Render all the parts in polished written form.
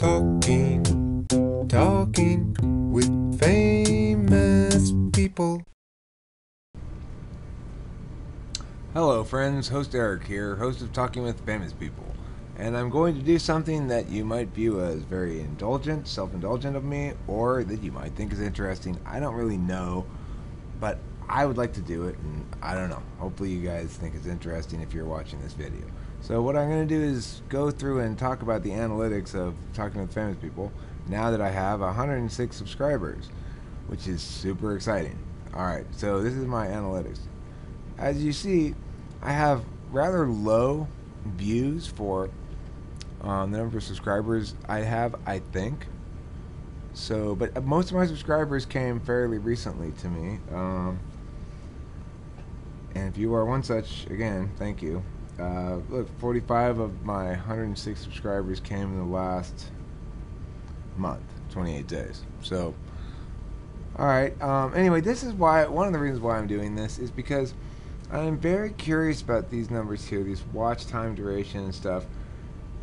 Talking with famous people. Hello friends, host Eric here, host of Talking with Famous People. And I'm going to do something that you might view as very indulgent, self-indulgent of me, or that you might think is interesting. I don't really know, but I would like to do it, and I don't know. Hopefully you guys think it's interesting if you're watching this video. So what I'm going to do is go through and talk about the analytics of Talking with Famous People now that I have 106 subscribers, which is super exciting. Alright, so this is my analytics. As you see, I have rather low views for the number of subscribers I have, I think. So, but most of my subscribers came fairly recently to me. And if you are one such, again, thank you. Look, 45 of my 106 subscribers came in the last month, 28 days. So, alright, anyway, this is why, one of the reasons why I'm doing this is because I'm very curious about these numbers here, these watch time duration and stuff.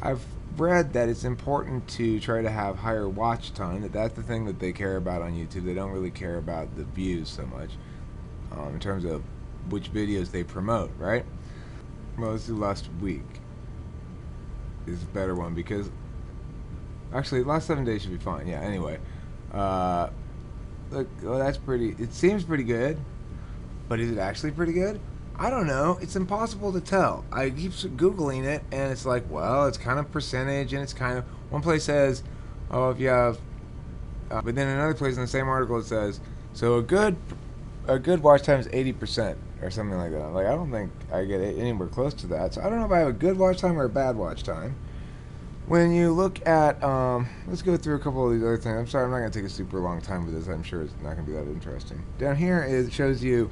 I've read that it's important to try to have higher watch time, that's the thing that they care about on YouTube. They don't really care about the views so much, in terms of which videos they promote, right? Well, let's do last week. Is a better one because, actually, last 7 days should be fine. Yeah, anyway. Look, well, that's pretty, it seems pretty good, but is it actually pretty good? I don't know. It's impossible to tell. I keep Googling it, and it's like, well, it's kind of percentage, and it's kind of, one place says, oh, if you have, but then another place in the same article it says, so a good watch time is 80%, or something like that. I'm like, I don't think I get anywhere close to that. So I don't know if I have a good watch time or a bad watch time. When you look at, let's go through a couple of these other things. I'm sorry, I'm not going to take a super long time with this. I'm sure it's not going to be that interesting. Down here it shows you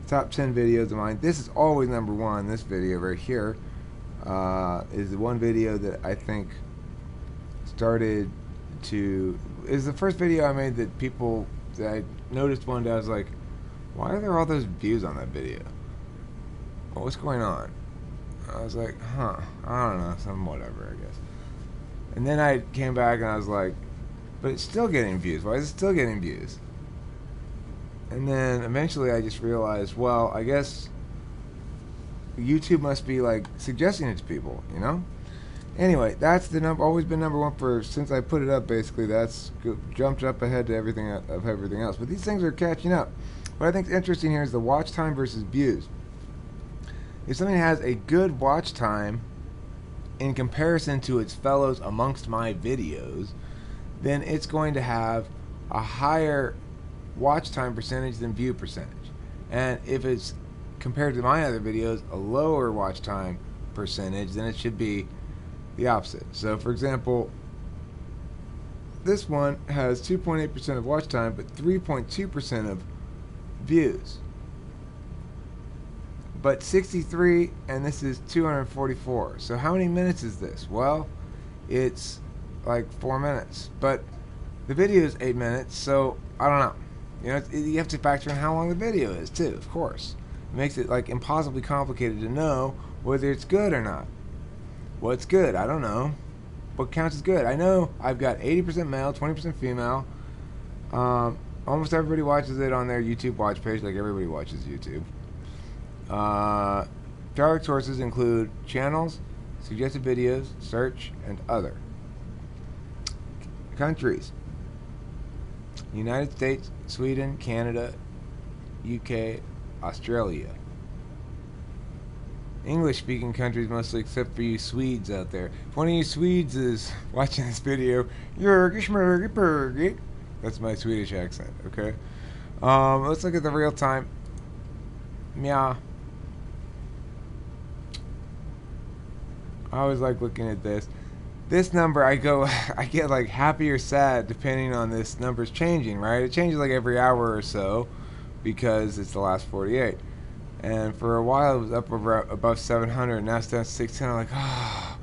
top 10 videos of mine. This is always number one. This video right here is the one video that I think is the first video I made that I noticed one day. I was like, why are there all those views on that video? Well, what's going on? I was like, I don't know, some whatever, I guess. And then I came back and I was like, but it's still getting views. Why is it still getting views? And then eventually I just realized, well, I guess YouTube must be like suggesting it to people, you know? Anyway, that's the always been number one since I put it up. Basically, that's jumped up ahead to everything else. But these things are catching up. What I think is interesting here is the watch time versus views. If something has a good watch time in comparison to its fellows amongst my videos, then it's going to have a higher watch time percentage than view percentage. And if it's compared to my other videos a lower watch time percentage, then it should be the opposite. So for example, this one has 2.8% of watch time but 3.2% of views, but 63, and this is 244. So how many minutes is this? Well, it's like 4 minutes, but the video is 8 minutes, so I don't know. You know, you have to factor in how long the video is too, of course. It makes it like impossibly complicated to know whether it's good or not. What's good? I don't know. What counts as good? I know I've got 80% male, 20% female. Almost everybody watches it on their YouTube watch page, like everybody watches YouTube. Target sources include channels, suggested videos, search, and other. Countries: United States, Sweden, Canada, UK, Australia. English-speaking countries mostly, except for you Swedes out there. If one of you Swedes is watching this video, that's my Swedish accent, okay? Let's look at the real time. Meow. I always like looking at this. This number, I get like happy or sad depending on this number's changing, right? It changes like every hour or so because it's the last 48. And for a while it was up above 700, now it's down to 610. I'm like, oh,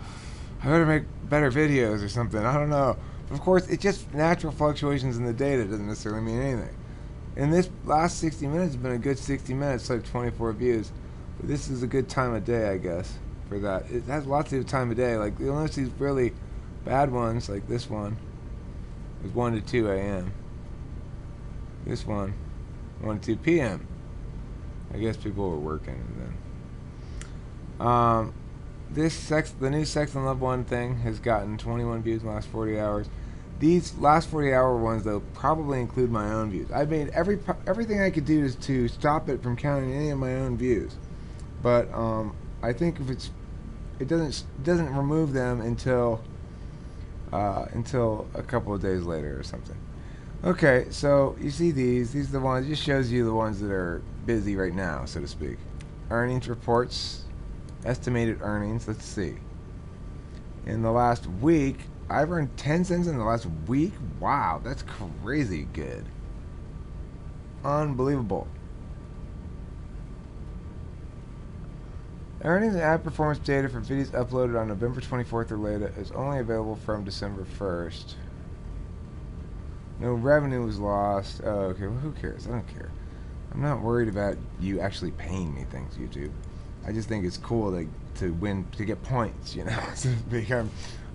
I better make better videos or something. I don't know. But of course, it's just natural fluctuations in the data. It doesn't necessarily mean anything. And this last 60 minutes has been a good 60 minutes, like 24 views. But this is a good time of day, I guess, for that. It has lots of time of day. Like, you'll notice these really Bad ones, like this one, was 1 to 2 a.m. This one, 1 to 2 p.m. I guess people were working then. The new Sex and Love one thing has gotten 21 views in the last 40 hours. These last 40-hour ones, though, probably include my own views. I made everything I could do is to stop it from counting any of my own views. But I think if it doesn't remove them until a couple of days later or something. Okay, so you see these are the ones. It just shows you the ones that are busy right now, so to speak. Earnings reports, estimated earnings. Let's see. In the last week, I've earned 10 cents in the last week. Wow, that's crazy good. Unbelievable. Earnings and ad performance data for videos uploaded on November 24th or later is only available from December 1st. No revenue was lost. Oh, okay, well, who cares? I don't care. I'm not worried about you actually paying me things, YouTube. I just think it's cool to win, to get points, you know.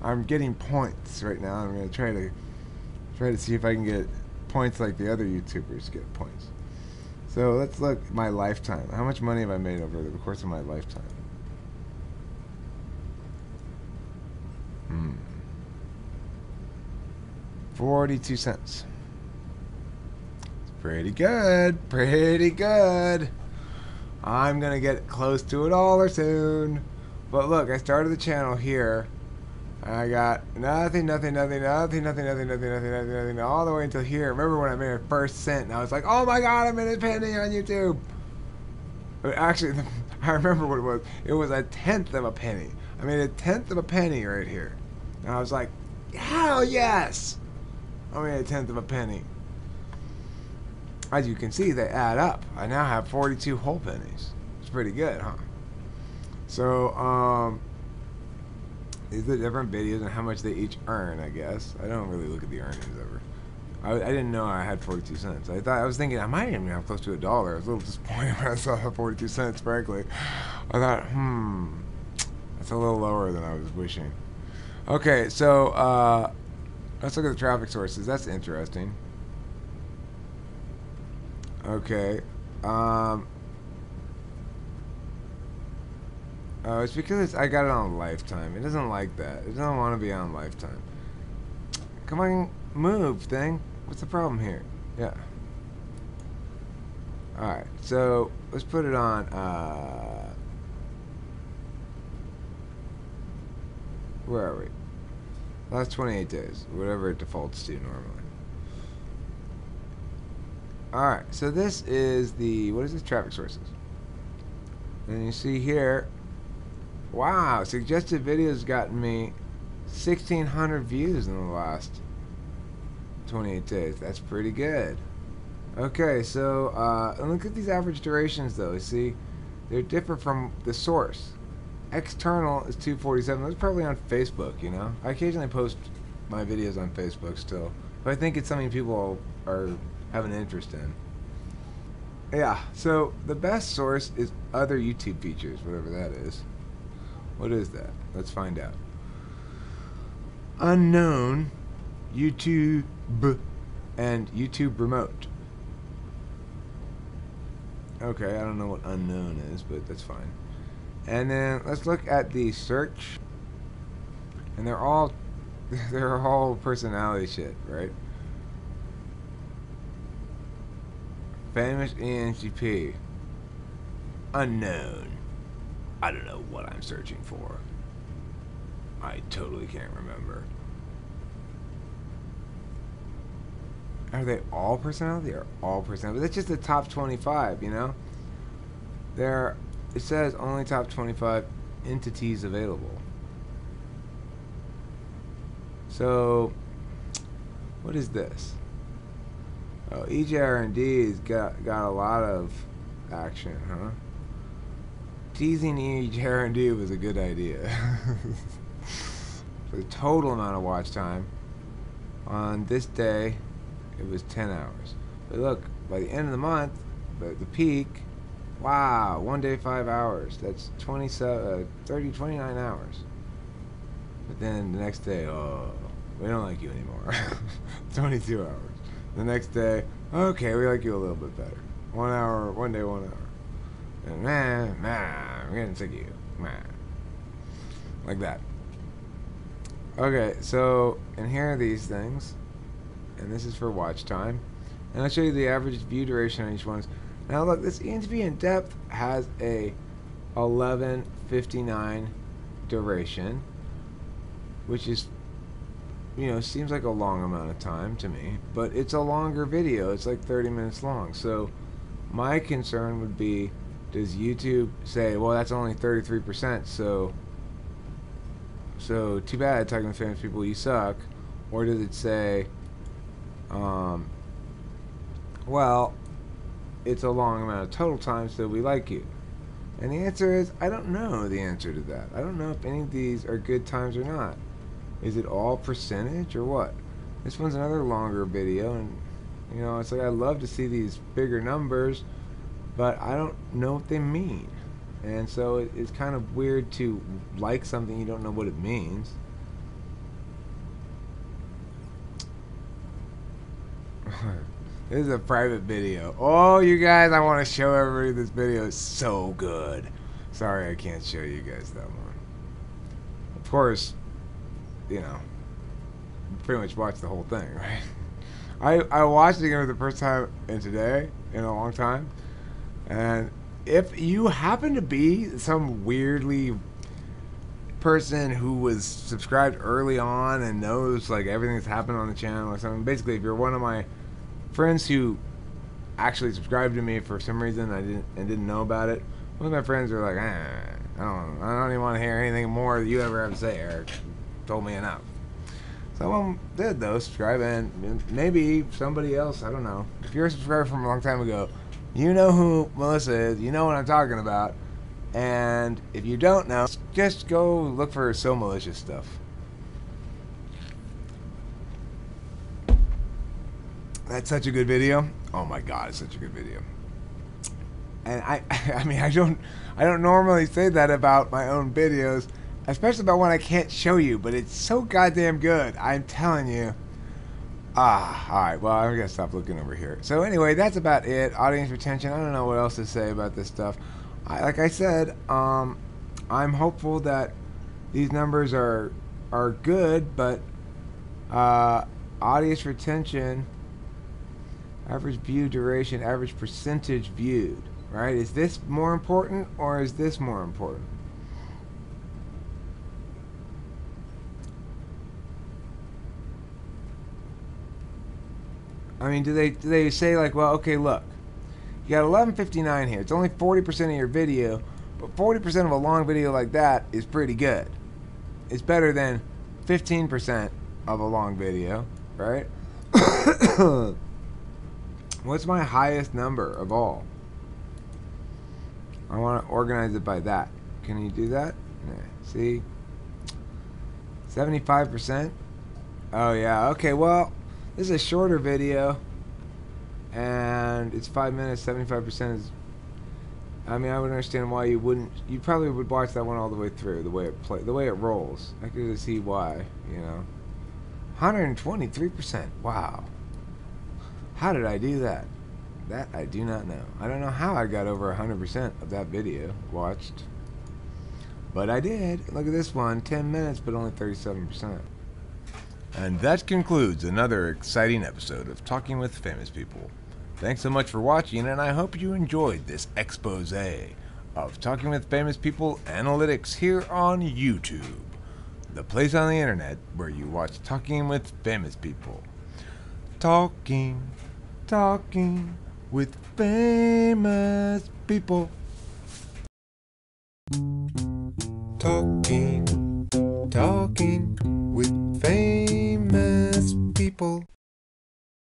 I'm getting points right now. I'm gonna try to see if I can get points like the other YouTubers get points. So let's look at my lifetime. How much money have I made over the course of my lifetime? 42 cents. It's pretty good. Pretty good. I'm gonna get close to $1 soon. But look, I started the channel here. I got nothing, all the way until here. Remember when I made a first cent and I was like, oh my god, I made a penny on YouTube. But actually, I remember what it was. It was 1/10 of a penny. I made 1/10 of a penny right here. And I was like, hell yes! I made 1/10 of a penny. As you can see, they add up. I now have 42 whole pennies. It's pretty good, huh? So, these are different videos and how much they each earn, I guess. I don't really look at the earnings ever. I didn't know I had 42 cents. I was thinking I might even have close to $1. I was a little disappointed when I saw 42 cents, frankly. I thought, that's a little lower than I was wishing. Okay, so, let's look at the traffic sources. That's interesting. Okay. Oh, it's because I got it on Lifetime. It doesn't like that. It doesn't want to be on Lifetime. Come on, move, thing. What's the problem here? Yeah. Alright, so let's put it on, where are we? Last 28 days. Whatever it defaults to normally. Alright, so this is the, what is this? Traffic sources. And you see here, wow, suggested videos gotten me 1,600 views in the last 28 days. That's pretty good. Okay, so look at these average durations though. See, they're different from the source. External is 247. That's probably on Facebook, you know. I occasionally post my videos on Facebook still, but I think it's something people have an interest in. Yeah, so the best source is other YouTube features, whatever that is. What is that? Let's find out. Unknown, YouTube, and YouTube Remote. Okay, I don't know what unknown is, but that's fine. And then let's look at the search. And they're all personality shit, right? Famous ENCP. Unknown. I don't know what I'm searching for. I totally can't remember. Are they all personality? They are all personality. But that's just the top 25, you know? It says only top 25 entities available. So, what is this? Oh, EJR&D's got a lot of action, huh? Teasing EJR&D was a good idea. For the total amount of watch time on this day, it was 10 hours. But look, by the end of the month, the peak, wow, 1 day 5 hours. That's 29 hours. But then the next day, oh, we don't like you anymore. 22 hours. The next day, okay, we like you a little bit better. 1 hour, 1 day, 1 hour. And I'm getting sick of you. Like that. Okay, so, and here are these things. And this is for watch time. And I'll show you the average view duration on each one. Now look, this ENTP in depth has a 11:59 duration, which is, you know, seems like a long amount of time to me, but it's a longer video. It's like 30 minutes long. So my concern would be, does YouTube say, well, that's only 33%, so too bad, talking to famous people, you suck? Or does it say, well, it's a long amount of total time, so we like you? And the answer is, I don't know the answer to that. I don't know if any of these are good times or not. Is it all percentage or what? This one's another longer video, and you know, it's like I love to see these bigger numbers, but I don't know what they mean. And so it's kind of weird to like something you don't know what it means. This is a private video. Oh, you guys, I want to show everybody this video. It's so good. Sorry I can't show you guys that one. Of course, you know, pretty much watched the whole thing, right? I watched it again for the first time today in a long time. And if you happen to be some weirdly person who was subscribed early on and knows like everything that's happened on the channel or something, basically if you're one of my friends who actually subscribed to me for some reason I didn't know about it, most of my friends are like, I don't even want to hear anything more that you ever have to say, Eric. You told me enough. Some of them did though, subscribe, and maybe somebody else, I don't know. If you're a subscriber from a long time ago, you know who Melissa is, you know what I'm talking about, and if you don't know, just go look for So Malicious stuff. That's such a good video. Oh my god, it's such a good video. And I mean, I don't normally say that about my own videos, especially about one I can't show you, but it's so goddamn good. I'm telling you. Alright, well, I'm gonna stop looking over here. So anyway, that's about it. Audience retention, I don't know what else to say about this stuff. Like I said, I'm hopeful that these numbers are good, but audience retention, average view duration, average percentage viewed, right? Is this more important or is this more important? I mean, do they say like, well, okay, look, you got 11:59 here. It's only 40% of your video, but 40% of a long video like that is pretty good. It's better than 15% of a long video, right? What's my highest number of all? I want to organize it by that. Can you do that? Yeah, see? 75%? Oh yeah, okay, well, this is a shorter video, and it's 5 minutes. 75% is. I mean, I would understand why you wouldn't. You probably would watch that one all the way through, the way it the way it rolls. I could just see why, you know. 123%. Wow. How did I do that? That I do not know. I don't know how I got over 100% of that video watched, but I did. Look at this one, 10 minutes, but only 37%. And that concludes another exciting episode of Talking with Famous People. Thanks so much for watching, and I hope you enjoyed this expose of Talking with Famous People analytics here on YouTube, the place on the internet where you watch Talking with Famous People. Talking with famous people. Talking with famous people.